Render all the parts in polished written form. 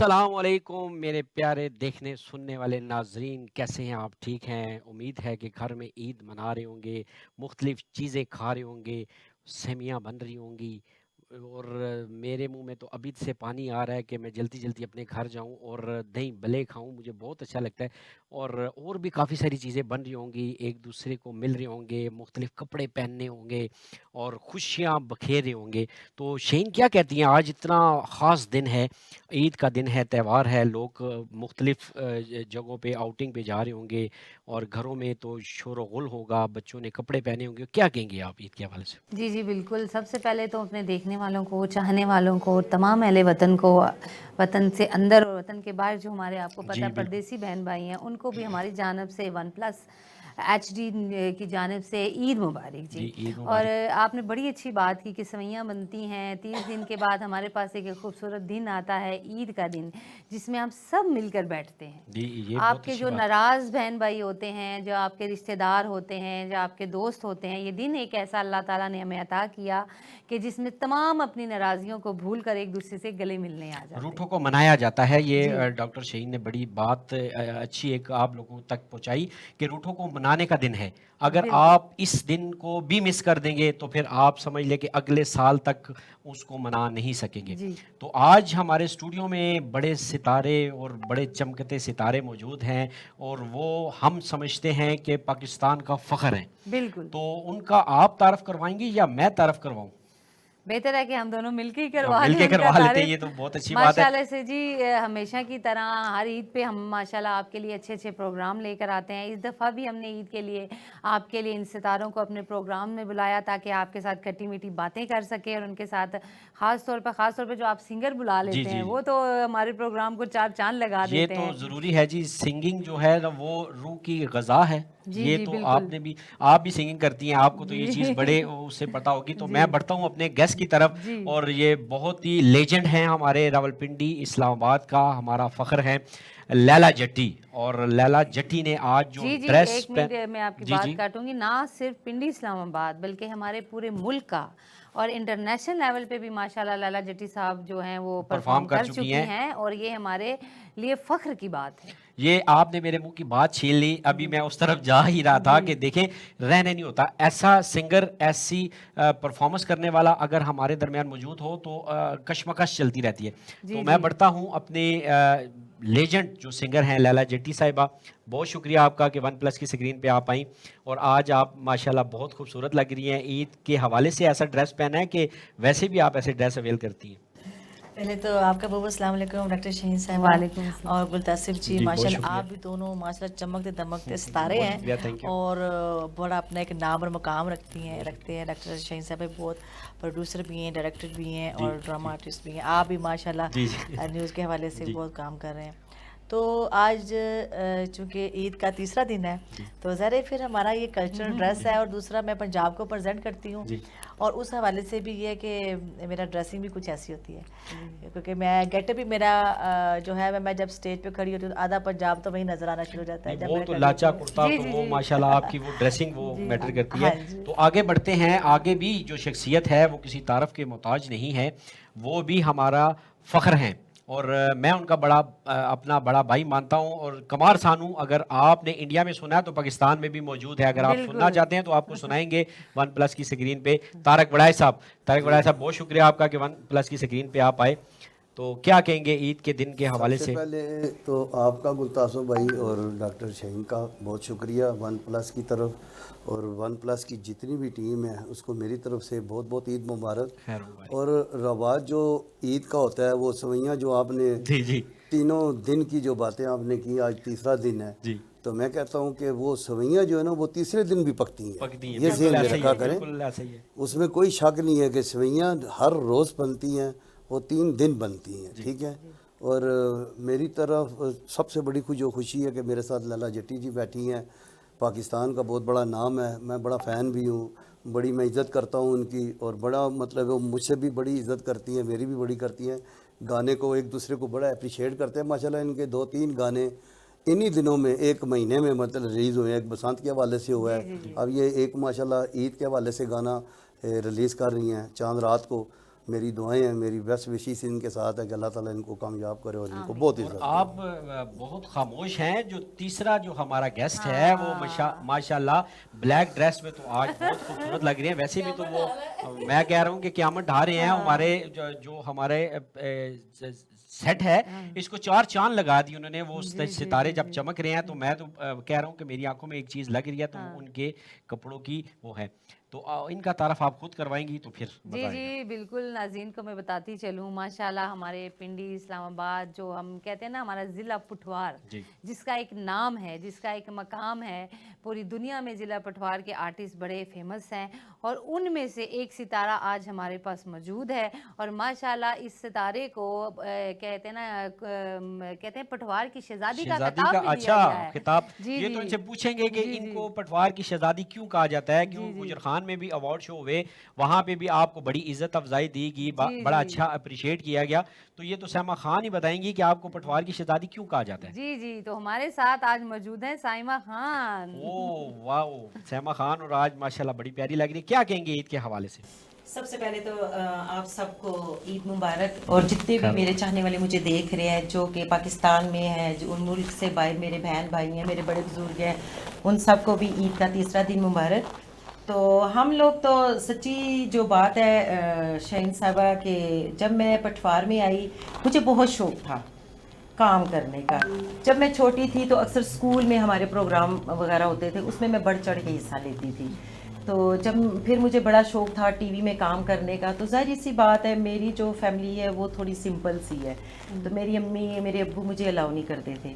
السلام علیکم میرے پیارے دیکھنے سننے والے ناظرین، کیسے ہیں آپ؟ ٹھیک ہیں؟ امید ہے کہ گھر میں عید منا رہے ہوں گے، مختلف چیزیں کھا رہے ہوں گے، سیویاں بن رہی ہوں گی، اور میرے منہ میں تو ابھی سے پانی آ رہا ہے کہ میں جلدی جلدی اپنے گھر جاؤں اور دہی بلے کھاؤں، مجھے بہت اچھا لگتا ہے۔ اور بھی کافی ساری چیزیں بن رہی ہوں گی، ایک دوسرے کو مل رہے ہوں گے، مختلف کپڑے پہننے ہوں گے اور خوشیاں بکھیر رہے ہوں گے۔ تو شین کیا کہتی ہیں؟ آج اتنا خاص دن ہے، عید کا دن ہے، تہوار ہے، لوگ مختلف جگہوں پہ آؤٹنگ پہ جا رہے ہوں گے اور گھروں میں تو شور و غل ہوگا، بچوں نے کپڑے پہنے ہوں گے، کیا کہیں گے آپ عید کے حوالے سے؟ جی جی بالکل، سب سے پہلے تو اپنے دیکھنے والوں کو، چاہنے والوں کو، تمام اہل وطن کو، وطن سے اندر اور وطن کے باہر جو ہمارے آپ کو پتہ جی بالکل پردیسی بہن بھائی ہیں، ان کو بھی ہماری جانب سے ون پلس ایچ ڈی کی جانب سے عید مبارک جی۔ جی عید اور مبارک۔ آپ نے بڑی اچھی بات کی کہ سوئیاں بنتی ہیں، 30 دن کے بعد ہمارے پاس ایک خوبصورت دن آتا ہے، عید کا دن، جس میں ہم سب مل کر بیٹھتے ہیں۔ جی یہ آپ بہت کے اچھی جو بات۔ ناراض بہن بھائی ہوتے ہیں، جو آپ کے رشتہ دار ہوتے ہیں، جو آپ کے دوست ہوتے ہیں، یہ دن ایک ایسا اللہ تعالیٰ نے ہمیں عطا کیا کہ جس میں تمام اپنی ناراضیوں کو بھول کر ایک دوسرے سے گلے ملنے آ جاتے روٹھوں ہیں۔ کو منایا جاتا ہے، جی یہ ڈاکٹر شہین نے بڑی بات اچھی ایک آپ لوگوں تک پہنچائی کہ روٹھوں کو منانے کا دن ہے۔ اگر بالکل آپ اس دن کو بھی مس کر دیں گے تو پھر آپ سمجھ لیں کہ اگلے سال تک اس کو منا نہیں سکیں گے۔ جی تو آج ہمارے اسٹوڈیو میں بڑے ستارے اور بڑے چمکتے ستارے موجود ہیں، اور وہ ہم سمجھتے ہیں کہ پاکستان کا فخر ہیں۔ بالکل تو ان کا آپ تعارف کروائیں گے یا میں تعارف کرواؤں؟ بہتر ہے کہ ہم دونوں مل کے ہی کروا مل لیں کے ان کا کروا لیتے ہیں، یہ تعارف۔ تو بہت اچھی بات ہے۔ ماشاءاللہ سے جی، ہمیشہ کی طرح ہر عید پہ ہم ماشاءاللہ آپ کے لیے اچھے اچھے پروگرام لے کر آتے ہیں۔ اس دفعہ بھی ہم نے عید کے لیے آپ کے لیے ان ستاروں کو اپنے پروگرام میں بلایا تاکہ آپ کے ساتھ کھٹی میٹھی باتیں کر سکیں، اور ان کے ساتھ خاص طور پہ جو آپ سنگر بلا جی لیتے ہیں، جی وہ تو ہمارے پروگرام کو چار چاند لگا یہ دیتے تو ہیں۔ ضروری ہے جی، سنگنگ جو ہے نا وہ روح کی غذا ہے۔ جی یہ جی تو بالکل آپ بھی سنگنگ کرتی ہیں، آپ کو تو یہ چیز بڑے جی اس سے پتہ ہوگی۔ تو میں جی بڑھتا ہوں اپنے گیسٹ کی طرف، جی اور یہ بہت ہی لیجنڈ ہیں ہمارے راولپنڈی اسلام آباد کا، ہمارا فخر ہے لیلا جٹی۔ اور لیلا جٹی نے آج جو جی جی ڈریس ایک منٹ میں آپ کی جی بات جی کاٹوں گی، نہ صرف پنڈی اسلام آباد بلکہ ہمارے پورے ملک کا اور انٹرنیشنل لیول پہ بھی ماشاءاللہ لیلا جٹی صاحب جو ہیں وہ پرفارم پرفارم کر کر چکی چکی ہیں۔ ہیں، اور یہ ہمارے لیے فخر کی بات ہے۔ یہ آپ نے میرے منہ کی بات چھین لی، ابھی میں اس طرف جا ہی رہا تھا جی کہ دیکھیں رہنے نہیں ہوتا ایسا سنگر، ایسی پرفارمنس کرنے والا اگر ہمارے درمیان موجود ہو تو کشمکش چلتی رہتی ہے۔ جی تو میں جی بڑھتا ہوں اپنے لیجنڈ جو سنگر ہیں لیلا جٹی صاحبہ، بہت شکریہ آپ کا کہ ون پلس کی سکرین پہ آپ آئیں، اور آج آپ ماشاءاللہ بہت خوبصورت لگ رہی ہیں۔ عید کے حوالے سے ایسا ڈریس پہنا ہے کہ ویسے بھی آپ ایسے ڈریس اویل کرتی ہیں؟ پہلے تو آپ کا بہت السلام علیکم ڈاکٹر شہین صاحبہ وعلیکم السلام۔ اور گلتاصف جی، جی بہت ماشاءاللہ شکریہ، آپ بھی دونوں ماشاءاللہ چمکتے دمکتے ستارے بہت ہیں، شکریہ، تھینک یو۔ اور بڑا اپنا ایک نام اور مقام رکھتے ہیں ڈاکٹر شہین صاحب، بہت پروڈیوسر بھی ہیں، ڈائریکٹر بھی ہیں، جی اور ڈرامہ جی آرٹسٹ بھی ہیں۔ آپ بھی ماشاءاللہ جی جی نیوز کے حوالے سے جی بہت کام کر رہے ہیں۔ تو آج چونکہ عید کا تیسرا دن ہے، جی تو ظاہر ہے پھر ہمارا یہ کلچرل ڈریس جی ہے، اور دوسرا میں پنجاب کو پریزنٹ کرتی ہوں، جی اور اس حوالے سے بھی یہ ہے کہ میرا ڈریسنگ بھی کچھ ایسی ہوتی ہے، کیونکہ میں گیٹ اپ بھی میرا جو ہے، میں جب اسٹیج پہ کھڑی ہوتی ہوں تو آدھا پنجاب تو وہیں نظر آنا شروع ہو جاتا ہے نہیں، جب وہ میں تو کھڑی ہوتی لاچا ہوں۔ کرتا جی تو جی وہ جی ماشاءاللہ آپ کی وہ ڈریسنگ وہ جی میٹر کرتی ہے۔ ہاں جی تو آگے بڑھتے ہیں، آگے بھی جو شخصیت ہے وہ کسی تعارف کے محتاج نہیں ہے، وہ بھی ہمارا فخر ہیں، اور میں ان کا اپنا بڑا بھائی مانتا ہوں۔ اور قمار سانو اگر آپ نے انڈیا میں سنا ہے تو پاکستان میں بھی موجود ہے، اگر آپ سننا بالکل چاہتے ہیں تو آپ کو سنائیں گے ون پلس کی سکرین پہ۔ طارق بڑائے صاحب بہت شکریہ آپ کا کہ ون پلس کی سکرین پہ آپ آئے۔ تو کیا کہیں گے عید کے دن کے سب حوالے سے سے؟ پہلے تو آپ کا گلتاسو بھائی اور ڈاکٹر شہین کا بہت شکریہ ون پلس کی طرف، اور ون پلس کی جتنی بھی ٹیم ہے اس کو میری طرف سے بہت بہت عید مبارک۔ خیر مبارک۔ اور رواج جو عید کا ہوتا ہے، وہ سوئیاں جو آپ نے جی جی تینوں دن کی جو باتیں آپ نے کی، آج تیسرا دن ہے، جی تو میں کہتا ہوں کہ وہ سوئیاں جو ہے نا وہ تیسرے دن بھی پکتی ہیں، پکتی ہیں، یہ بالکل ذہن میں ایسا ہی رکھا ہے، کریں۔ بالکل ایسا ہی ہے۔ اس میں کوئی شک نہیں ہے کہ سوئیاں ہر روز بنتی ہیں، وہ 3 دن بنتی ہیں، جی ٹھیک ہے۔ اور میری طرف سب سے بڑی جو خوشی ہے کہ میرے ساتھ لیلا جٹی جی بیٹھی ہیں، پاکستان کا بہت بڑا نام ہے، میں بڑا فین بھی ہوں، بڑی میں عزت کرتا ہوں ان کی، اور بڑا مطلب وہ مجھ سے بھی بڑی عزت کرتی ہیں، میری بھی بڑی کرتی ہیں، گانے کو ایک دوسرے کو بڑا اپریشیٹ کرتے ہیں ماشاءاللہ۔ ان کے 2-3 گانے انہی دنوں میں ایک مہینے میں مطلب ریلیز ہوئے ہیں، ایک بسنت کے حوالے سے ہوا جی ہے، جی جی اب یہ ایک ماشاءاللہ عید کے حوالے سے گانا ریلیز کر رہی ہیں چاند رات کو۔ میری دعائیں ہیں, میری بیسٹ وشیز ان کے ساتھ ہے کہ اللہ تعالیٰ ان کو کامیاب کرے اور ان کو بہت عزت دے. آپ بہت خاموش ہیں. جو تیسرا جو ہمارا گیسٹ ہے وہ ماشاء اللہ بلیک ڈریس میں تو آج بہت خوبصورت لگ رہی ہیں. ویسے بھی تو وہ میں کہہ رہا ہوں کہ قیامت ڈھا رہے ہیں. ہمارے جو ہمارے سیٹ ہے اس کو 4 چاند لگا دی انہوں نے. وہ ستارے جب چمک رہے ہیں تو میں تو کہہ رہا ہوں کہ میری آنکھوں میں ایک چیز لگ رہی ہے تو ان کے کپڑوں کی وہ ہے. تو ان کا تعارف آپ خود کروائیں گی تو پھر جی بالکل. ناظرین کو میں بتاتی چلوں ماشاءاللہ ہمارے پنڈی اسلام آباد جو ہم کہتے ہیں نا ہمارا ضلع پٹھوار جس کا ایک نام ہے, جس کا ایک مقام ہے پوری دنیا میں, ضلع پٹھوار کے آرٹسٹ بڑے فیمس ہیں اور ان میں سے ایک ستارہ آج ہمارے پاس موجود ہے. اور ماشاءاللہ اس ستارے کو کہتے ہیں پٹھوار کی شہزادی کا خطاب بھی دیا گیا ہے. خطاب یہ تو ان سے پوچھیں گے کہ ان کو پٹھوار کی شہزادی کیوں کہا جاتا ہے. کیوں گجر خان میں بھی ایوارڈ شو ہوئے, وہاں پہ بھی آپ کو بڑی عزت افزائی دی گئی, بڑا اچھا اپریشیٹ کیا گیا. تو یہ تو سائمہ خان ہی بتائیں گی کہ آپ کو پٹھوار کی شہزادی کیوں کہا جاتا ہے. جی تو ہمارے ساتھ آج موجود ہیں سائمہ خان. واو سائمہ خان, اور آج ماشاءاللہ بڑی پیاری لگ رہی ہے. کیا کہیں گے عید کے حوالے سے؟ سب سے پہلے تو آپ سب کو عید مبارک. اور جتنے بھی میرے چاہنے والے مجھے دیکھ رہے ہیں جو کہ پاکستان میں ہیں, جو ان ملک سے باہر میرے بہن بھائی ہیں, میرے بڑے بزرگ ہیں, ان سب کو بھی عید کا تیسرا دن مبارک. تو ہم لوگ تو سچی جو بات ہے شاہین صاحبہ کہ جب میں پٹھوار میں آئی مجھے بہت شوق تھا کام کرنے کا. جب میں چھوٹی تھی تو اکثر اسکول میں ہمارے پروگرام وغیرہ ہوتے تھے, اس میں میں بڑھ چڑھ کے حصہ لیتی تھی. تو جب پھر مجھے بڑا شوق تھا ٹی وی میں کام کرنے کا, تو ظاہر سی بات ہے میری جو فیملی ہے وہ تھوڑی سمپل سی ہے. تو میری امی میرے ابو مجھے الاؤ نہیں کرتے تھے.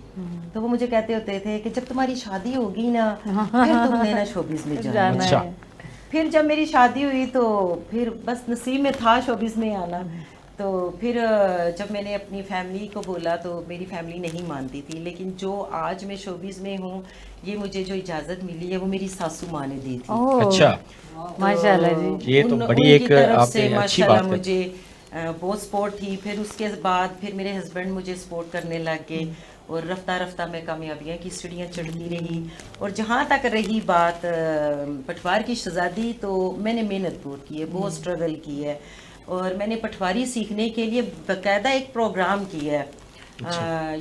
تو وہ مجھے کہتے ہوتے تھے کہ جب تمہاری شادی ہوگی نا پھر تم نے نا شوبز میں جانا ہے. پھر جب میری شادی ہوئی تو پھر بس نصیب میں تھا شوبز میں آنا. تو پھر جب میں نے اپنی فیملی کو بولا تو میری فیملی نہیں مانتی تھی. لیکن جو آج میں شوبز میں ہوں یہ مجھے جو اجازت ملی ہے وہ میری ساسو ماں نے دی تھی. اچھا ماشاءاللہ جی. یہ تو بڑی ایک آپ نے اچھی بات ہے. مجھے بہت سپورٹ تھی. پھر اس کے بعد پھر میرے ہسبینڈ مجھے سپورٹ کرنے لگ گئے اور رفتہ رفتہ میں کامیابیاں کی سیڑھیاں چڑھتی رہی. اور جہاں تک رہی بات پٹھوار کی شہزادی, تو میں نے محنت بہت کی ہے, بہت اسٹرگل کی ہے. اور میں نے پٹھواری سیکھنے کے لیے باقاعدہ ایک پروگرام کیا ہے.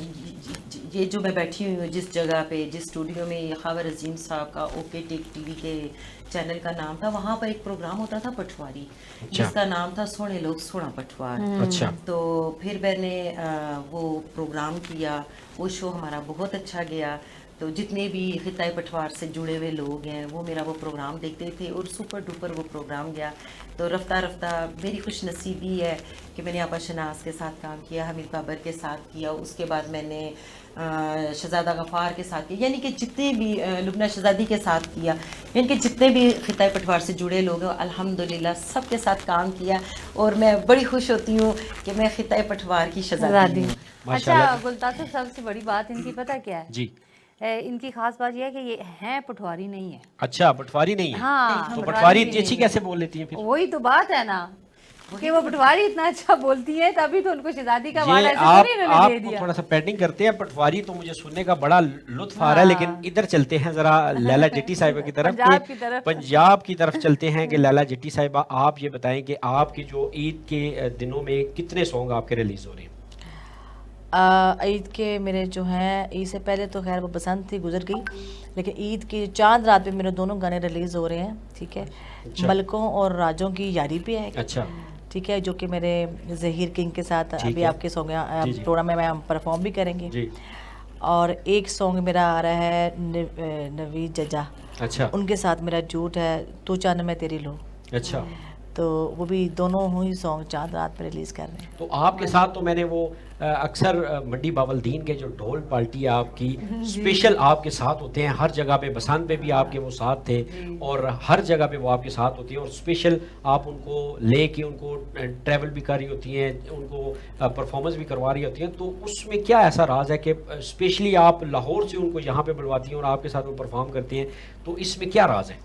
یہ جو میں بیٹھی ہوئی ہوں جس جگہ پہ, جس اسٹوڈیو میں, خاور عظیم صاحب کا اوکے ٹیک ٹی وی کے چینل کا نام تھا, وہاں پر ایک پروگرام ہوتا تھا پٹھواری جس کا نام تھا سونے لوگ سونا پٹھوار. تو پھر میں نے وہ پروگرام کیا, وہ شو ہمارا بہت اچھا گیا. تو جتنے بھی خطۂ پٹھوار سے جڑے ہوئے لوگ ہیں وہ میرا وہ پروگرام دیکھتے تھے اور سپر ڈوپر وہ پروگرام گیا. تو رفتہ رفتہ میری خوش نصیبی ہے کہ میں نے آپا شناز کے ساتھ کام کیا, حمید بابر کے ساتھ کیا, اس کے بعد میں نے شہزادہ غفار کے ساتھ کیا, یعنی کہ جتنے بھی لبنہ شہزادی کے ساتھ کیا, یعنی کہ جتنے بھی خطۂ پٹھوار سے جڑے لوگ ہیں الحمدللہ سب کے ساتھ کام کیا. اور میں بڑی خوش ہوتی ہوں کہ میں خطۂ پٹھوار کی شہزادی ہوں. اچھا گلطاف سب سے بڑی بات ان کی پتہ کیا ہے؟ جی ان کی خاص بات یہ ہے کہ یہ ہیں پٹھواری نہیں ہے. اچھا پٹھواری نہیں ہے. ہاں تو پٹھواری اتنی اچھی کیسے بول لیتی ہیں پھر؟ وہی تو بات ہے نا کہ وہ پٹھواری اتنا اچھا بولتی ہیں تبھی تو ان کو شہزادی کا وعدہ ایسے تھوڑی انہوں نے دے دیا. تھوڑا سا پیٹنگ کرتے ہیں. پٹھواری تو مجھے سننے کا بڑا لطف آ رہا ہے, لیکن ادھر چلتے ہیں ذرا لیلا جٹی صاحبہ کی طرف, پنجاب کی طرف چلتے ہیں. کہ لیلا جٹی صاحبہ آپ یہ بتائیں کہ آپ کی جو عید کے دنوں میں کتنے سانگ آپ کے ریلیز ہو رہے ہیں؟ عید کے میرے جو ہیں, عید سے پہلے تو خیر وہ بسنت تھی گزر گئی, لیکن عید کی چاند رات پہ میرے دونوں گانے ریلیز ہو رہے ہیں. ٹھیک ہے, ملکوں اور راجوں کی یاری پہ ہے. اچھا ٹھیک ہے, جو کہ میرے ظہیر کنگ کے ساتھ ابھی آپ کے سانگ پروگرام میں ہم پرفارم بھی کریں گے. اور ایک سانگ میرا آ رہا ہے نوید ججا, اچھا ان کے ساتھ میرا جھوٹ ہے, تو چاند میں تیری لو. اچھا تو وہ بھی دونوں ہی سانگ چاند رات پہ ریلیز کر رہے ہیں. تو آپ کے ساتھ تو میں نے وہ اکثر منڈی باولدین کے جو ڈھول پارٹی ہے آپ کی اسپیشل آپ کے ساتھ ہوتے ہیں, ہر جگہ پہ بسانت پہ بھی آپ کے وہ ساتھ تھے اور ہر جگہ پہ وہ آپ کے ساتھ ہوتی ہیں, اور اسپیشل آپ ان کو لے کے ان کو ٹریول بھی کر رہی ہوتی ہیں, ان کو پرفارمنس بھی کروا رہی ہوتی ہیں. تو اس میں کیا ایسا راز ہے کہ اسپیشلی آپ لاہور سے ان کو یہاں پہ بلواتی ہیں اور آپ کے ساتھ وہ پرفارم کرتے ہیں, تو اس میں کیا راز ہے؟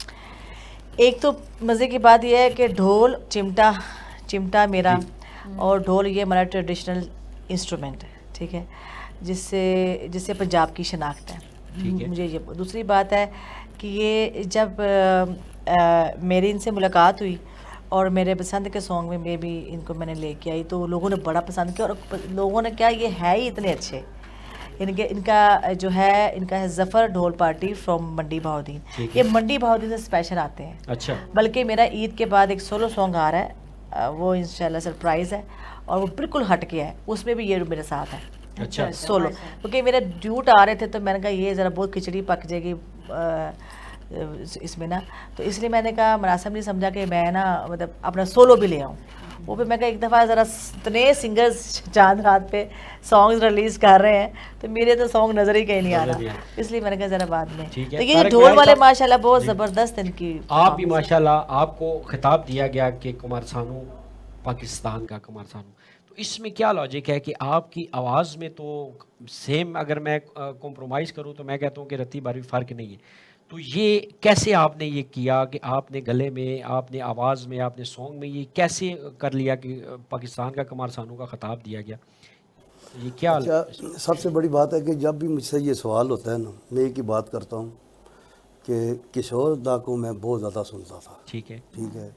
ایک تو مزے کی بات یہ ہے کہ ڈھول چمٹا میرا, اور ڈھول یہ ہمارا ٹریڈیشنل انسٹرومنٹ ہے. ٹھیک ہے, جس سے پنجاب کی شناخت ہے. مجھے یہ دوسری بات ہے کہ یہ جب میری ان سے ملاقات ہوئی اور میرے پسند کے سانگ میں بھی ان کو میں نے لے کے آئی تو لوگوں نے بڑا پسند کیا, اور لوگوں نے کیا یہ ہے ہی اتنے اچھے. ان کا جو ہے ان کا ہے ظفر ڈھول پارٹی فرام منڈی بہاؤدین. یہ منڈی بہاؤدین سے اسپیشل آتے ہیں. اچھا. بلکہ میرا عید کے بعد ایک سولو سانگ آ رہا ہے, وہ انشاءاللہ سرپرائز ہے, اور وہ بالکل ہٹ کے ہے, اس میں بھی یہ میرے ساتھ ہے. اچھا. سولو, کیونکہ میرے ڈیوٹ آ رہے تھے تو میں نے کہا یہ ذرا بہت کھچڑی پک جائے گی اس میں نا, تو اس لیے میں نے کہا مناسب نہیں سمجھا کہ میں نا مطلب اپنا سولو بھی لے آؤں. وہ بھی میں کہا ایک دفعہ ذرا اتنے سنگرز چاند رات پہ سانگز ریلیز کر رہے ہیں تو میرے تو سانگ نظر ہی کہیں نہیں آ رہا, اس لیے میں نے کہا ذرا بعد میں. تو یہ ڈھول والے ماشاءاللہ بہت زبردست ان کی. آپ بھی ماشاءاللہ, آپ کو خطاب دیا گیا کہ قمر سانو پاکستان کا قمر سانو, تو اس میں کیا لاجک ہے کہ آپ کی آواز میں تو سیم, اگر میں کمپرومائز کروں تو میں کہتا ہوں کہ رتی بھر بھی فرق نہیں ہے, تو یہ کیسے آپ نے یہ کیا کہ آپ نے گلے میں, آپ نے آواز میں, آپ نے سانگ میں یہ کیسے کر لیا کہ پاکستان کا قمر سانو کا خطاب دیا گیا؟ یہ کیا سب سے بڑی بات ہے کہ جب بھی مجھ سے یہ سوال ہوتا ہے نا, میں ایک ہی بات کرتا ہوں کہ کشور دا کو میں بہت زیادہ سنتا تھا. ٹھیک ہے. ٹھیک ہے.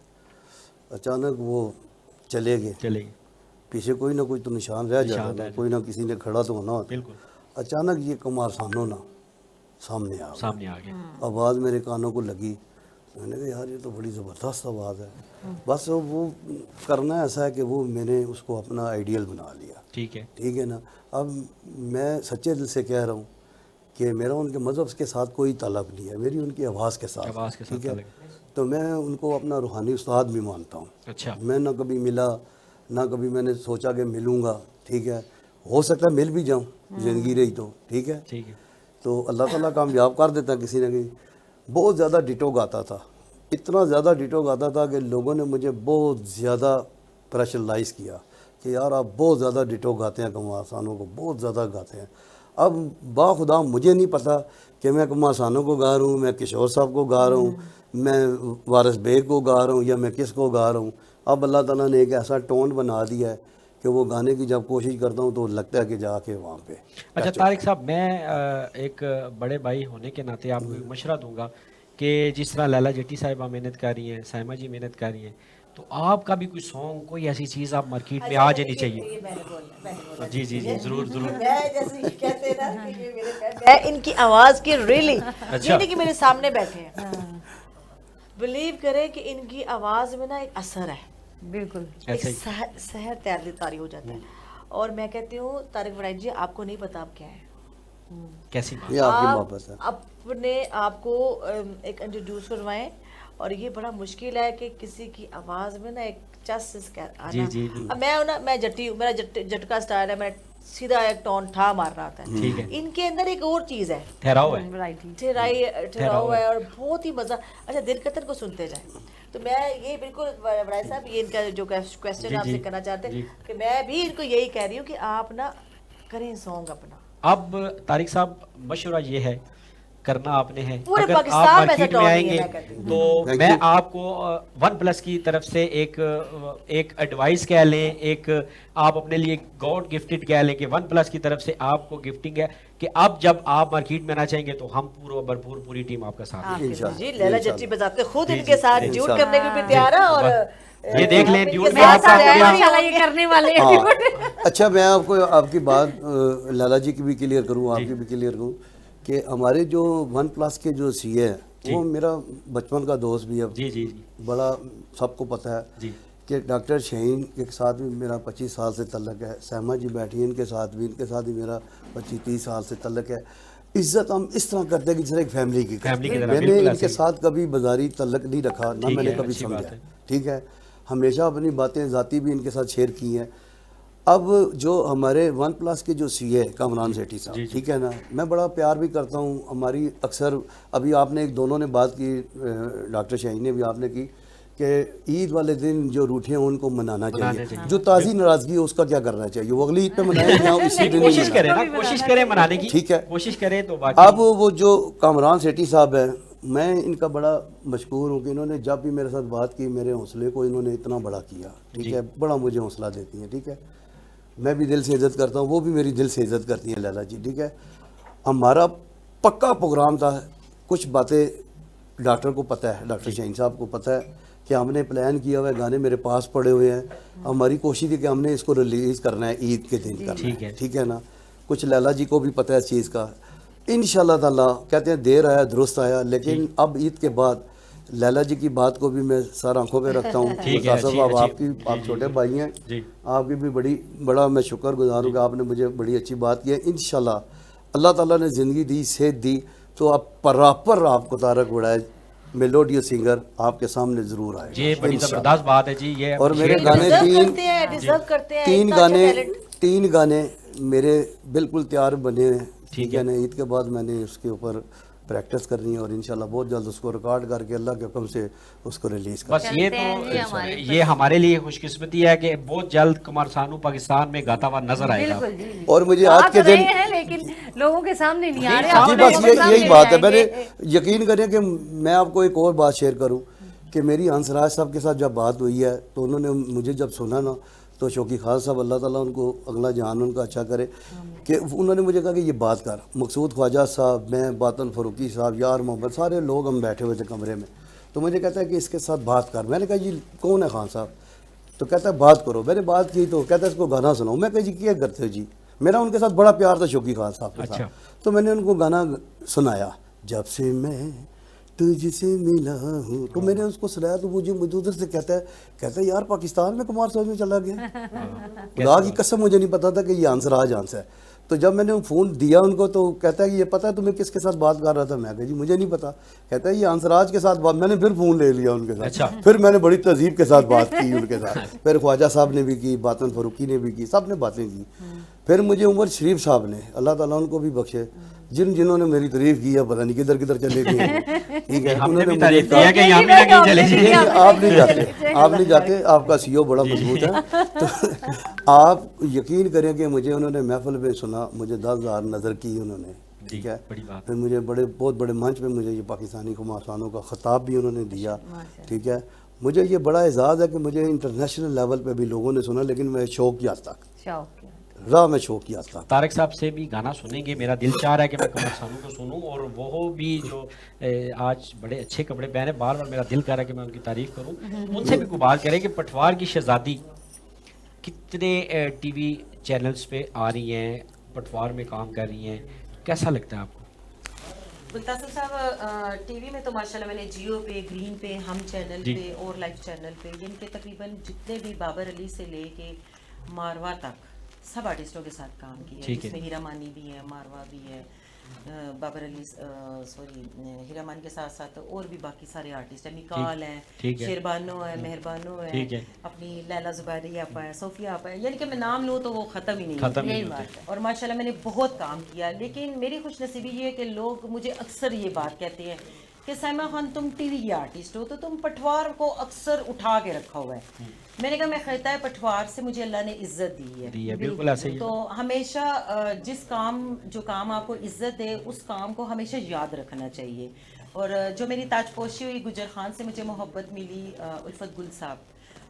اچانک وہ چلے گئے, پیچھے کوئی نہ کوئی تو نشان رہ جاتا تھا, کوئی نہ کسی نے کھڑا تو ہونا ہوتا. بالکل. اچانک یہ قمر سانو نا سامنے آ گیا, آواز میرے کانوں کو لگی, میں نے کہا یار یہ تو بڑی زبردست آواز ہے. بس وہ کرنا ایسا ہے کہ وہ میں نے اس کو اپنا آئیڈیل بنا لیا. ٹھیک ہے. ٹھیک ہے نا. اب میں سچے دل سے کہہ رہا ہوں کہ میرا ان کے مذہب کے ساتھ کوئی تعلق نہیں ہے, میری ان کی آواز کے ساتھ. ٹھیک ہے. تو میں ان کو اپنا روحانی استاد بھی مانتا ہوں. اچھا. میں نہ کبھی ملا, نہ کبھی میں نے سوچا کہ ملوں گا. ٹھیک ہے. ہو سکتا ہے مل بھی جاؤں, زندگی رہی تو. ٹھیک ہے. ٹھیک ہے. تو اللہ تعالیٰ کامیاب کر دیتا کسی نہ کسی. بہت زیادہ ڈیٹو گاتا تھا, اتنا زیادہ ڈیٹو گاتا تھا کہ لوگوں نے مجھے بہت زیادہ پریشرلائز کیا کہ یار آپ بہت زیادہ ڈیٹو گاتے ہیں, قمر سانو کو بہت زیادہ گاتے ہیں. اب باخدا مجھے نہیں پتہ کہ میں قمر سانو کو گا رہا ہوں, میں کشور صاحب کو گا رہا ہوں, میں وارث بیگ کو گا رہا ہوں, یا میں کس کو گا رہا ہوں. اب اللہ تعالیٰ نے ایک ایسا ٹون بنا دیا ہے کہ وہ گانے کی جب کوشش کرتا ہوں تو لگتا ہے کہ جا کے وہاں پہ. اچھا طارق صاحب, میں ایک بڑے بھائی ہونے کے ناطے آپ کو ایک مشورہ دوں گا کہ جس طرح لیلا جٹی صاحبہ محنت کر رہی ہیں, سائمہ جی محنت کر رہی ہیں, تو آپ کا بھی کوئی سانگ, کوئی ایسی چیز آپ مارکیٹ میں آ جانی چاہیے. جی جی جی ضرور ضرور. میں ان کی آواز کی ریلی یہ نہیں کہ میرے سامنے بیٹھے ہیں, بلیو کریں کہ ان کی آواز میں نا ایک اثر ہے, بالکل ایک سحر تاری ہو جاتا ہے. اور میں کہتی ہوں طارق وڑائی جی آپ کو نہیں پتا آپ کیا ہے, کیسی یہ آپ کی محبت ہے. اپنے آپ کو ایک انٹروڈیوس کروائیں, اور یہ بڑا مشکل ہے کہ کسی کی آواز میں نا ایک چس آنا. اب میں جٹی ہوں, میرا جٹکا سٹائل ہے, میں سیدھا ایک ٹون ٹھا مار رہا ہوتا ہے. ان کے اندر ایک اور چیز ہے, ٹھہراؤ ہے, اور بہت ہی مزہ. اچھا دل قطر کو سنتے جائیں. تو میں یہ بالکل وڑائی صاحب یہ ان کا جو کویسچن آپ سے کرنا چاہتے ہیں کہ میں بھی ان کو یہی کہہ رہی ہوں کہ آپ نا کریں سانگ اپنا. اب طارق صاحب مشورہ یہ ہے, کرنا آپ نے ہے, پورے اگر آپ پاکستان میں مارکیٹ میں آئیں گے تو میں آپ کو ون پلس کی طرف سے ایک ایڈوائس کہہ لیں, ایک آپ اپنے لیے گاڈ گفٹڈ کہہ لیں کہ ون پلس کی طرف سے آپ کو گفٹنگ ہے کہ اب جب آپ مارکیٹ میں آنا چاہیں گے تو ہم بھرپور پوری ٹیم آپ کا ساتھ ہے. جی لیلا جٹی بذات خود ان کے ساتھ ڈیوٹ کرنے کی بھی تیار ہے, اور یہ دیکھ لیں ڈیوٹ میں یہ کرنے والے. اچھا میں آپ کو آپ کی بات لالا جی کی بھی کلیئر کروں, آپ کی بھی کلیئر کروں کہ ہمارے جو ون پلس کے جو سی اے ہیں وہ میرا بچپن کا دوست بھی ہے. جی جی بڑا سب کو پتہ ہے کہ ڈاکٹر شہین کے ساتھ بھی میرا 25 سال سے تعلق ہے. سائمہ جی بیٹھی ہیں, ان کے ساتھ بھی میرا 25-30 سال سے تعلق ہے. عزت ہم اس طرح کرتے ہیں کہ جس ایک فیملی کی. میں نے ان کے ساتھ کبھی بازاری تعلق نہیں رکھا, نہ میں نے کبھی سمجھا. ٹھیک ہے. ہمیشہ اپنی باتیں ذاتی بھی ان کے ساتھ شیئر کی ہیں. اب جو ہمارے ون پلس کے جو سی اے کامران سیٹھی صاحب, ٹھیک ہے نا, میں بڑا پیار بھی کرتا ہوں. ہماری اکثر ابھی آپ نے ایک دونوں نے بات کی, ڈاکٹر شاہین نے بھی آپ نے کی کہ عید والے دن جو روٹھے ہیں ان کو منانا چاہیے. جو تازی ناراضگی ہے اس کا کیا کرنا چاہیے, وہ اگلی عید پہ منائیں یا اسی دن کوشش کریں منانے کی. ٹھیک ہے, کوشش کریں. تو اب وہ جو کامران سیٹھی صاحب ہیں, میں ان کا بڑا مشکور ہوں کہ انہوں نے جب بھی میرے ساتھ بات کی میرے حوصلے کو انہوں نے اتنا بڑا کیا. ٹھیک ہے, بڑا مجھے حوصلہ دیتی ہیں. ٹھیک ہے, میں بھی دل سے عزت کرتا ہوں, وہ بھی میری دل سے عزت کرتی ہیں لیلا جی. ٹھیک ہے, ہمارا پکا پروگرام تھا. کچھ باتیں ڈاکٹر کو پتہ ہے, ڈاکٹر شاہین صاحب کو پتہ ہے کہ ہم نے پلان کیا ہوا ہے, گانے میرے پاس پڑے ہوئے ہیں, ہماری کوشش تھی کہ ہم نے اس کو ریلیز کرنا ہے عید کے دن کرنا ہے, ٹھیک ہے نا. کچھ لیلا جی کو بھی پتہ ہے اس چیز کا, انشاءاللہ تعالیٰ کہتے ہیں دیر آیا درست آیا. لیکن اب عید کے بعد لیلا جی کی بات کو بھی میں سر آنکھوں پہ رکھتا ہوں. مختار صاحب آپ چھوٹے بھائی ہیں, آپ کی بھی بڑا میں شکر گزار ہوں کہ آپ نے مجھے بڑی اچھی بات کی ہے. انشاءاللہ اللہ تعالیٰ نے زندگی دی, صحت دی, تو آپ پراپر آپ کو طارق وڑائے میلوڈیس سنگر آپ کے سامنے ضرور آئے. یہ بڑی زبردست بات ہے جی. یہ اور میرے گانے تین گانے میرے بالکل تیار بنے ہیں, ٹھیک ہے نا. عید کے بعد میں نے اس کے اوپر پریکٹس کرنی ہے اور انشاءاللہ بہت جلد اس کو ریکارڈ کر کے اللہ کے حکم سے اس کو ریلیز کریں. بس یہ ہمارے لیے خوش قسمتی ہے کہ بہت جلد قمر سانو پاکستان میں گاتا ہوا نظر آئے گا. اور مجھے آج کے دن لیکن لوگوں کے سامنے نہیں آ جی بس یہی بات ہے. میں نے یقین کریں کہ میں آپ کو ایک اور بات شیئر کروں کہ میری ہنسراج صاحب کے ساتھ جب بات ہوئی ہے تو انہوں نے مجھے جب سنا نا تو شوقی خان صاحب اللہ تعالیٰ ان کو اگلا جہان ان کا اچھا کرے کہ انہوں نے مجھے کہا کہ یہ بات کر. مقصود خواجہ صاحب, میں باطن فروقی صاحب, یار محمد, سارے لوگ ہم بیٹھے ہوئے تھے کمرے میں, تو مجھے کہتا ہے کہ اس کے ساتھ بات کر. میں نے کہا جی کون ہے خان صاحب؟ تو کہتا ہے بات کرو. میں نے بات کی تو کہتا ہے اس کو گانا سناؤ. میں کہا جی کیا کرتے ہو جی؟ میرا ان کے ساتھ بڑا پیار تھا شوقی خان صاحب کے ساتھ. تو میں نے ان کو گانا سنایا, جب سے میں تجھ سے ملا ہوں, تو میں نے اس کو سنایا تو مجھے ادھر سے کہتا ہے یار پاکستان میں قمار سوز میں چلا گیا. خدا کی قسم مجھے نہیں پتا تھا کہ یہ ہنسراج ہنس ہے. تو جب میں نے فون دیا ان کو تو کہتا ہے کہ یہ پتہ ہے تمہیں کس کے ساتھ بات کر رہا تھا؟ میں کہا جی مجھے نہیں پتا. کہتا ہے یہ ہنسراج کے ساتھ بات. میں نے پھر فون لے لیا ان کے ساتھ, پھر میں نے بڑی تہذیب کے ساتھ بات کی ان کے ساتھ. پھر خواجہ صاحب نے بھی کی, باطن فروقی نے بھی کی, سب نے باتیں کی. پھر مجھے عمر شریف صاحب نے, اللہ تعالیٰ ان کو بھی بخشے, جنہوں نے میری تعریف کی ہے پتہ نہیں کدھر کدھر چلے گئے, ٹھیک ہے. انہوں نے مجھے کہا آپ نہیں جاتے, آپ کا سی او بڑا مضبوط ہے. تو آپ یقین کریں کہ مجھے انہوں نے محفل میں سنا, مجھے 10,000 نظر کی انہوں نے, ٹھیک ہے. پھر مجھے بہت بڑے منچ پہ مجھے یہ پاکستانی قمار سانو کا خطاب بھی انہوں نے دیا, ٹھیک ہے. مجھے یہ بڑا اعزاز ہے کہ مجھے انٹرنیشنل لیول پہ بھی لوگوں نے سنا, لیکن میں شوق کی حد تک راہ میں شوق کی حد تک. طارق صاحب سے بھی گانا سنیں گے. میرا دل چاہ رہا ہے کہ میں قمر سانو کو سنوں, اور وہ بھی جو آج بڑے اچھے کپڑے پہنے, بار بار میرا دل کر رہا ہے کہ میں ان کی تعریف کروں. ان سے بھی کوئی بات کریں کہ پٹوار کی شہزادی کتنے ٹی وی چینلز پہ آ رہی ہیں, پٹوار میں کام کر رہی ہیں, کیسا لگتا ہے آپ کو؟ ملتاثر صاحب ٹی وی میں تو ماشاءاللہ میں نے جیو پہ, گرین پہ, ہم چینل پہ اور لائف چینل پہ, یعنی کہ تقریباً جتنے بھی بابر علی سے لے کے ماروا تک سب آرٹسٹوں کے ساتھ کام کیا. جس میں ہیرا مانی بھی ہے, ماروا بھی ہے, بابر علی ہیرا مانی کے ساتھ ساتھ اور بھی باقی سارے آرٹسٹ ہیں, نکال ہیں, شیربانو ہے, مہربانو ہے, اپنی لیلا زبیری آپا ہے, صوفیہ آپا ہے, یعنی کہ میں نام لوں تو وہ ختم ہی نہیں ہوتا. اور ماشاءاللہ میں نے بہت کام کیا. لیکن میری خوش نصیبی یہ ہے کہ لوگ مجھے اکثر یہ بات کہتے ہیں کہ سائمہ خان تم ٹی وی کی آرٹسٹ ہو تو تم پٹوار کو اکثر اٹھا کے رکھا ہوا ہے. میں نے کہا میں خطہ پٹوار سے مجھے اللہ نے عزت دی ہے, بالکل ایسے ہی. تو ہمیشہ جو کام آپ کو عزت دے اس کام کو ہمیشہ یاد رکھنا چاہیے. اور جو میری تاج پوشی ہوئی, گجر خان سے مجھے محبت ملی, الفت گل صاحب,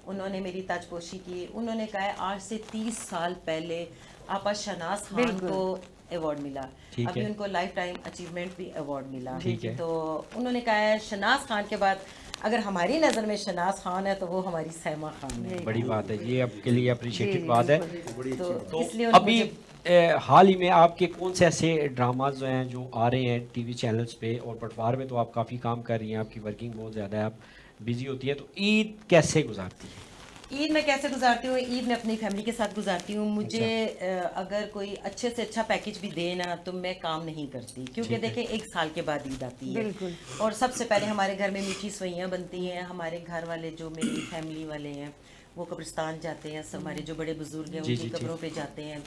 انہوں نے میری تاج پوشی کی. انہوں نے کہا ہے آج سے 30 سال پہلے آپا شہناز خان کو ایوارڈ ملا, ابھی ان کو لائف ٹائم اچیومنٹ بھی ایوارڈ ملا. تو انہوں نے کہا ہے شہناز خان کے بعد اگر ہماری نظر میں شہناز خان ہے تو وہ ہماری سائمہ خان ہے. بڑی بات ہے, یہ آپ کے لیے اپریشیٹڈ بات ہے. تو ابھی حال ہی میں آپ کے کون سے ایسے ڈراماز ہیں جو آ رہے ہیں ٹی وی چینلز پہ, اور پٹوار میں تو آپ کافی کام کر رہی ہیں, آپ کی ورکنگ بہت زیادہ ہے, آپ بزی ہوتی ہے, تو عید کیسے گزارتی ہے؟ عید میں کیسے گزارتی ہوں؟ عید میں اپنی فیملی کے ساتھ گزارتی ہوں. مجھے اگر کوئی اچھے سے اچھا پیکج بھی دے نا تو میں کام نہیں کرتی, کیونکہ دیکھیں 1 سال کے بعد عید آتی ہے, اور سب سے پہلے ہمارے گھر میں میٹھی سوئیاں بنتی ہیں. ہمارے گھر والے جو میری فیملی والے ہیں وہ قبرستان جاتے ہیں, ہمارے جو بڑے بزرگ ہیں ان کی قبروں پہ جاتے ہیں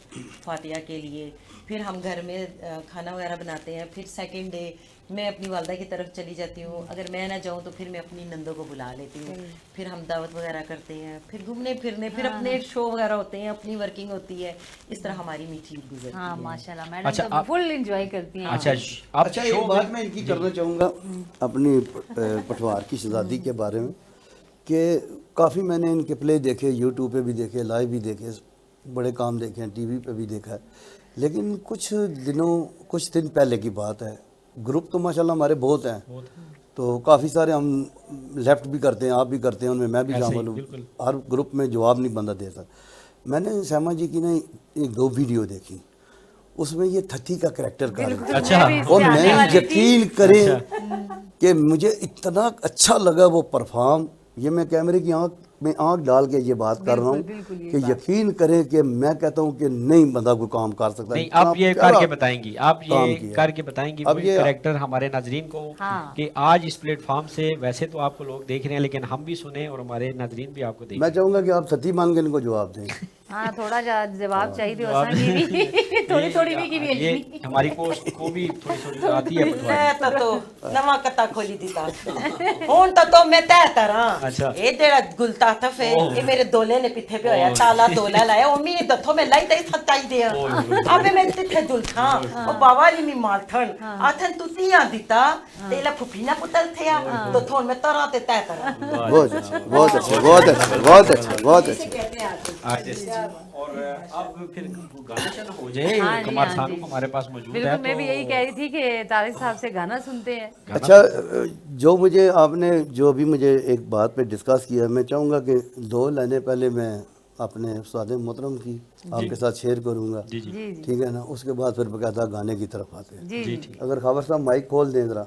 فاتحہ کے لیے. پھر ہم گھر میں کھانا وغیرہ بناتے ہیں. پھر سیکنڈ ڈے میں اپنی والدہ کی طرف چلی جاتی ہوں, اگر میں نہ جاؤں تو پھر میں اپنی نندوں کو بلا لیتی ہوں. پھر ہم دعوت وغیرہ کرتے ہیں, پھر گھومنے پھرنے, پھر اپنے شو وغیرہ ہوتے ہیں, اپنی ورکنگ ہوتی ہے. اس طرح ہماری میٹھی عید گزرتی ہے. ماشاءاللہ میڈم تو فل انجوائے کرتی ہیں. اچھا ایک بات میں ان کی کرنا چاہوں گا اپنی پٹوار کی شہزادی کے بارے میں, کہ کافی میں نے ان کے پلے دیکھے, یوٹیوب پہ بھی دیکھے, لائیو بھی دیکھے, بڑے کام دیکھے ہیں, ٹی وی پہ بھی دیکھا ہے. لیکن کچھ دن پہلے کی بات ہے, گروپ تو ماشاءاللہ ہمارے بہت ہیں, تو کافی سارے ہم لیفٹ بھی کرتے ہیں، آپ بھی کرتے ہیں، ان میں میں بھی شامل ہوں، ہر گروپ میں جواب نہیں بندہ دے سکتا۔ میں نے سیما جی کی نا ایک 2 ویڈیو دیکھی، اس میں یہ تھتی کا کریکٹر کر رہے اچھا اور میں یقین کریں کہ مجھے اتنا اچھا لگا وہ پرفارم، یہ میں کیمرے کی آنکھ میں آنکھ ڈال کے یہ بات کر رہا ہوں کہ یقین کریں کہ میں کہتا ہوں کہ نہیں بندہ کوئی کام کر سکتا ہے۔ نہیں آپ یہ کر کے بتائیں گی، آپ کام یہ کیا کر کے بتائیں گی اب وہ یہ کریکٹر ہمارے ناظرین کو کہ آج اس پلیٹ فارم سے ویسے تو آپ کو لوگ دیکھ رہے ہیں لیکن ہم بھی سنیں اور ہمارے ناظرین بھی آپ کو دیکھیں۔ میں چاہوں گا کہ آپ ستی مان کے ان کو جواب دیں۔ ہاں تھوڑا جواب چاہیے ہوسا جی بھی تھوڑی تھوڑی بھی کی بھی یہ ہماری پوسٹ کو بھی تھوڑی تھوڑی آتی ہے پٹواری۔ میں تو نواں کتا کھولی دیتا ہوں تو میں تے طرح اے جڑا گلطاطف ہے اے میرے دولے نے پیچھے پہ ہویا تالا دولا لایا امید دتھو میں لائی تے سچائی دے ابے میں تے دل تھا او بابا علی می مالتھن آتھن تو تیاں دیتا تے لا پھپھی نہ پتل تھیا تو تھون میں طرح تے طرح۔ بہت اچھا بہت اچھا بہت اچھا بہت اچھا بہت اچھا۔ اور اب پھر گانا شروع ہو جائے، قمر سانو ہمارے پاس موجود ہے۔ بالکل میں بھی یہی کہہ رہی تھی کہ طارق صاحب سے گانا سنتے ہیں۔ اچھا جو مجھے آپ نے جو بھی مجھے ایک بات پہ ڈسکس کیا، میں چاہوں گا کہ 2 لائنیں پہلے میں اپنے استاد محترم کی آپ کے ساتھ شیئر کروں گا، ٹھیک ہے نا، اس کے بعد پھر باقاعدہ گانے کی طرف آتے ہیں۔ جی اگر خاور صاحب مائک کھول دیں ذرا۔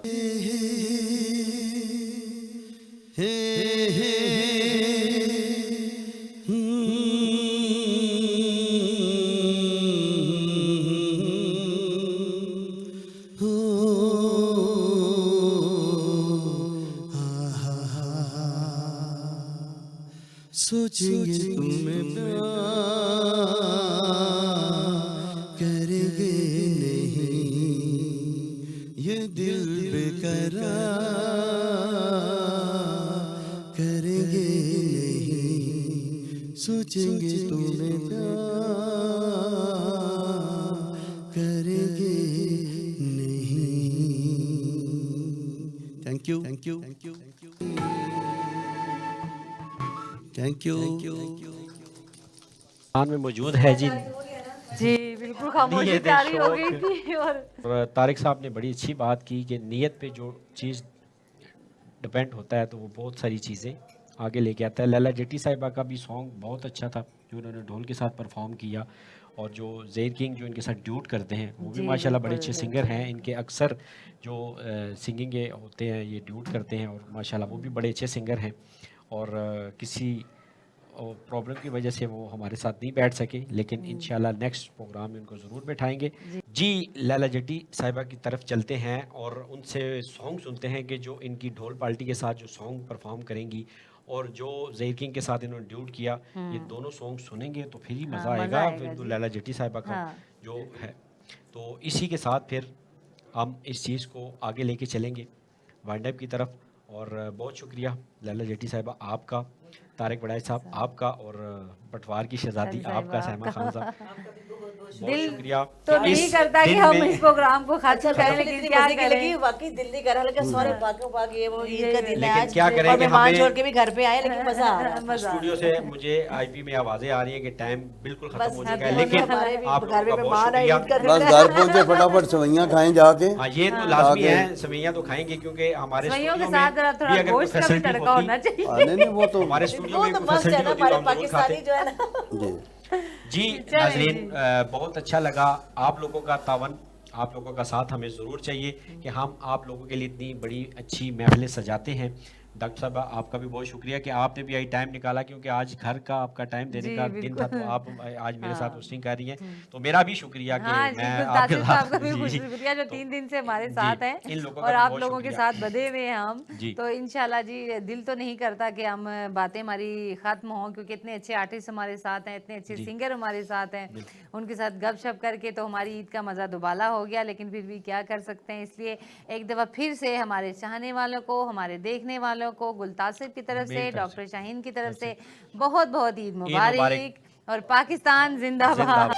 سوچیں گے تمہیں پیار کریں گے نہیں، یہ دل بے قرار کریں گے نہیں، سوچیں گے تمہیں پیار کریں گے نہیں۔ Thank you thank you thank you thank you. میں موجود ہے جی جی بالکل خاموشی تاری ہو گئی تھی۔ اور طارق صاحب نے بڑی اچھی بات کی کہ نیت پہ جو چیز ڈپینڈ ہوتا ہے تو وہ بہت ساری چیزیں آگے لے کے آتا ہے۔ لیلا جٹی صاحبہ کا بھی سانگ بہت اچھا تھا جو انہوں نے ڈھول کے ساتھ پرفارم کیا، اور جو زہیر کنگ جو ان کے ساتھ ڈیوٹ کرتے ہیں وہ بھی ماشاءاللہ بڑے اچھے سنگر ہیں۔ ان کے اکثر جو سنگنگ ہوتے ہیں یہ ڈیوٹ کرتے ہیں اور ماشاءاللہ وہ بھی بڑے اچھے سنگر ہیں، اور کسی پرابلم کی وجہ سے وہ ہمارے ساتھ نہیں بیٹھ سکے، لیکن انشاءاللہ نیکسٹ پروگرام میں ان کو ضرور بٹھائیں گے۔ جی لیلا جٹی صاحبہ کی طرف چلتے ہیں اور ان سے سانگ سنتے ہیں کہ جو ان کی ڈھول پارٹی کے ساتھ جو سانگ پرفارم کریں گی اور جو زہیر کنگ کے ساتھ انہوں نے ڈیوٹ کیا، یہ دونوں سانگ سنیں گے تو پھر ہی مزہ آئے گا پھر لیلا جٹی صاحبہ کا جو ہے۔ تو اسی کے ساتھ پھر ہم اس چیز کو آگے لے کے چلیں گے وائنڈ اپ کی طرف، اور بہت شکریہ لیلا جٹی صاحبہ آپ کا، طارق وڑائچ صاحب آپ کا، اور پٹوار کی شہزادی آپ کا، سیما خان صاحب بہت شکریہ۔ تو نہیں کرتا کہ ہم اس پروگرام کو ختم کریں، لیکن کیا کریں، واقعی دل نہیں کر رہا، لیکن سارے باقیوں باقی یہ وہ عید کا دن ہے لیکن آج، کیا کریں اور کہ مہمان ہمیں چھوڑ کے بھی گھر پہ آئے، لیکن مزہ آ رہا ہے۔ اسٹوڈیو سے مجھے آئی پی میں آوازیں آ رہی ہیں کہ ٹائم بالکل ختم ہو چکا ہے، لیکن آپ گھر لوگوں میں کا بہت مہمان ہے، شکریہ۔ عید کا دن بس ہے۔ گھر پہنچے فٹافٹ سوئیاں کھائیں جا کے۔ ہاں یہ تو لازمی ہے، سویاں تو کھائیں گے کیونکہ ہمارے سوئیوں کے اسٹوڈیو میں ساتھ ذرا بھی تھوڑا اگر کوئی گوشت کا بھی فیسلٹی تڑکا ہونا ہوتی، چاہیے۔ نہیں نہیں وہ تو ہمارے اسٹوڈیو وہ میں تو کوئی مست ہے فیسلٹی نا، ہوتی تو ہمارے ہم ضرور کھاتے۔ پاکستانی جو ہے نا۔ جی جی ناظرین بہت اچھا لگا، آپ لوگوں کا تعاون، آپ لوگوں کا ساتھ ہمیں ضرور چاہیے کہ ہم آپ لوگوں کے لیے اتنی بڑی اچھی محفلیں سجاتے ہیں۔ ڈاکٹر صاحبہ آپ کا بھی بہت شکریہ کہ آپ نے بھی آئی ٹائم نکالا، کیونکہ آج گھر کا آپ کا ٹائم دینے کا دن تھا، تو آپ آج میرے ساتھ ہوسٹنگ کر رہی ہیں، تو میرا بھی شکریہ کہ میں آپ کے بالکل صاحب کا بھی شکریہ جو 3 دن سے ہمارے ساتھ ہیں اور آپ لوگوں کے ساتھ بدے ہوئے ہیں ہم، تو انشاءاللہ جی دل تو نہیں کرتا کہ ہم باتیں ہماری ختم ہوں، کیونکہ اتنے اچھے آرٹسٹ ہمارے ساتھ ہیں، اتنے اچھے سنگر ہمارے ساتھ ہیں، ان کے ساتھ گپ شپ کر کے تو ہماری عید کا مزہ دوبالا ہو گیا، لیکن پھر بھی کیا کر سکتے ہیں۔ اس لیے ایک دفعہ پھر سے ہمارے چاہنے والوں کو، ہمارے دیکھنے والوں کو گلطاصر کی طرف سے، ڈاکٹر شاہین کی طرف سے بہت بہت عید مبارک، اور پاکستان زندہ باد۔